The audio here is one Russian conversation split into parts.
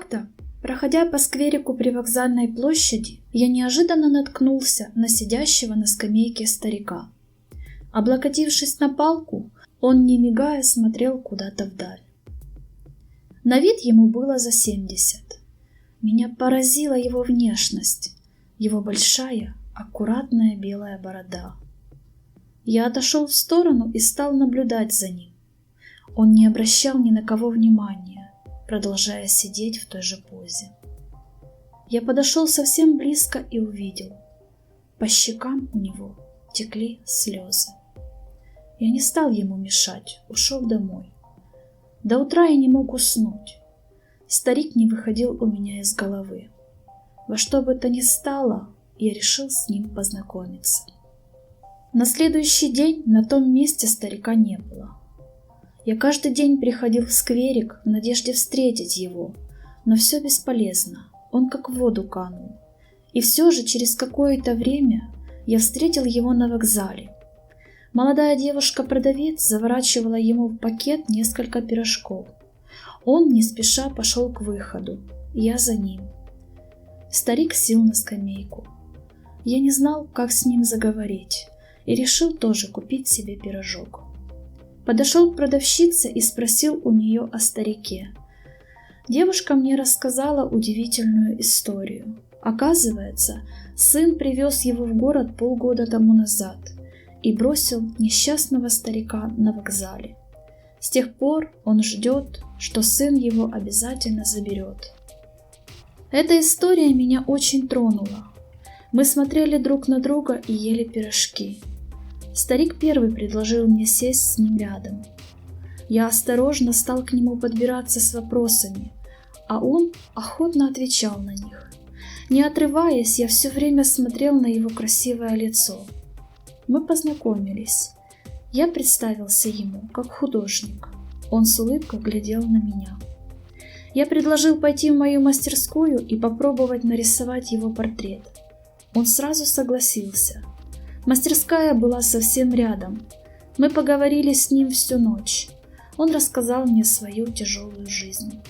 Как-то, проходя по скверику при вокзальной площади, я неожиданно наткнулся на сидящего на скамейке старика. Облокотившись на палку, он, не мигая, смотрел куда-то вдаль. На вид ему было за 70. Меня поразила его внешность, его большая, аккуратная белая борода. Я отошел в сторону и стал наблюдать за ним. Он не обращал ни на кого внимания, продолжая сидеть в той же позе. Я подошел совсем близко и увидел. По щекам у него текли слезы. Я не стал ему мешать, ушел домой. До утра я не мог уснуть. Старик не выходил у меня из головы. Во что бы то ни стало, я решил с ним познакомиться. На следующий день на том месте старика не было. Я каждый день приходил в скверик в надежде встретить его, но все бесполезно, он как в воду канул. И все же через какое-то время я встретил его на вокзале. Молодая девушка-продавец заворачивала ему в пакет несколько пирожков. Он не спеша пошел к выходу, я за ним. Старик сел на скамейку. Я не знал, как с ним заговорить, и решил тоже купить себе пирожок. Подошел к продавщице и спросил у нее о старике. Девушка мне рассказала удивительную историю. Оказывается, сын привез его в город полгода тому назад и бросил несчастного старика на вокзале. С тех пор он ждет, что сын его обязательно заберет. Эта история меня очень тронула. Мы смотрели друг на друга и ели пирожки. Старик первый предложил мне сесть с ним рядом. Я осторожно стал к нему подбираться с вопросами, а он охотно отвечал на них. Не отрываясь, я все время смотрел на его красивое лицо. Мы познакомились. Я представился ему как художник. Он с улыбкой глядел на меня. Я предложил пойти в мою мастерскую и попробовать нарисовать его портрет. Он сразу согласился. Мастерская была совсем рядом. Мы поговорили с ним всю ночь. Он рассказал мне свою тяжелую жизнь.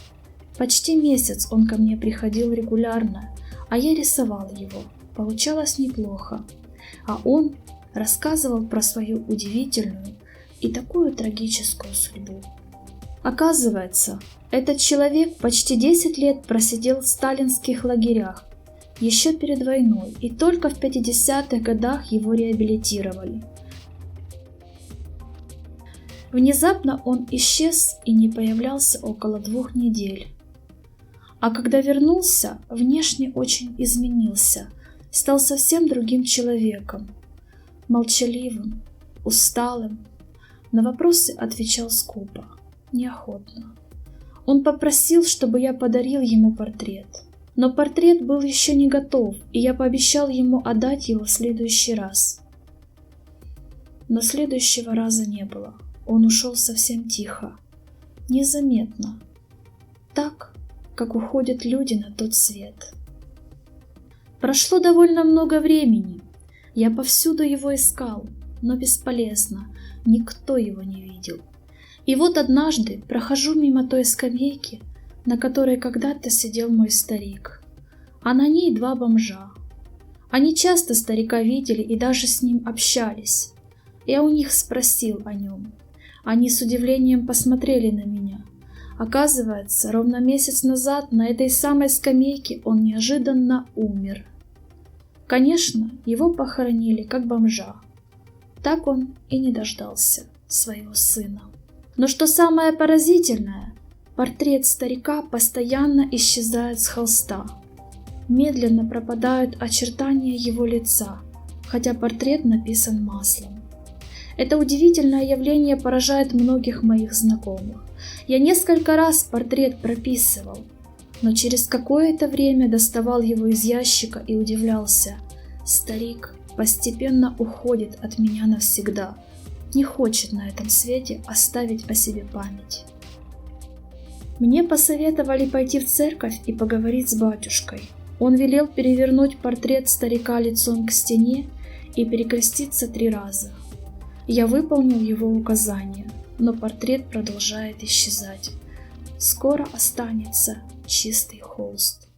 Почти месяц он ко мне приходил регулярно, а я рисовал его. Получалось неплохо. А он рассказывал про свою удивительную и такую трагическую судьбу. Оказывается, этот человек почти 10 лет просидел в сталинских лагерях, еще перед войной, и только в 50-х годах его реабилитировали. Внезапно он исчез и не появлялся около 2 недель. А когда вернулся, внешне очень изменился, стал совсем другим человеком, молчаливым, усталым. На вопросы отвечал скупо, неохотно. Он попросил, чтобы я подарил ему портрет. Но портрет был еще не готов, и я пообещал ему отдать его в следующий раз. Но следующего раза не было. Он ушел совсем тихо, незаметно, так, как уходят люди на тот свет. Прошло довольно много времени. Я повсюду его искал, но бесполезно, никто его не видел. И вот однажды прохожу мимо той скамейки, на которой когда-то сидел мой старик, а на ней 2 бомжа. Они часто старика видели и даже с ним общались. Я у них спросил о нем. Они с удивлением посмотрели на меня. Оказывается, ровно месяц назад на этой самой скамейке он неожиданно умер. Конечно, его похоронили как бомжа. Так он и не дождался своего сына. Но что самое поразительное, портрет старика постоянно исчезает с холста. Медленно пропадают очертания его лица, хотя портрет написан маслом. Это удивительное явление поражает многих моих знакомых. Я несколько раз портрет прописывал, но через какое-то время доставал его из ящика и удивлялся. Старик постепенно уходит от меня навсегда, не хочет на этом свете оставить о себе память. Мне посоветовали пойти в церковь и поговорить с батюшкой. Он велел перевернуть портрет старика лицом к стене и перекреститься 3 раза. Я выполнил его указания, но портрет продолжает исчезать. скоро останется чистый холст.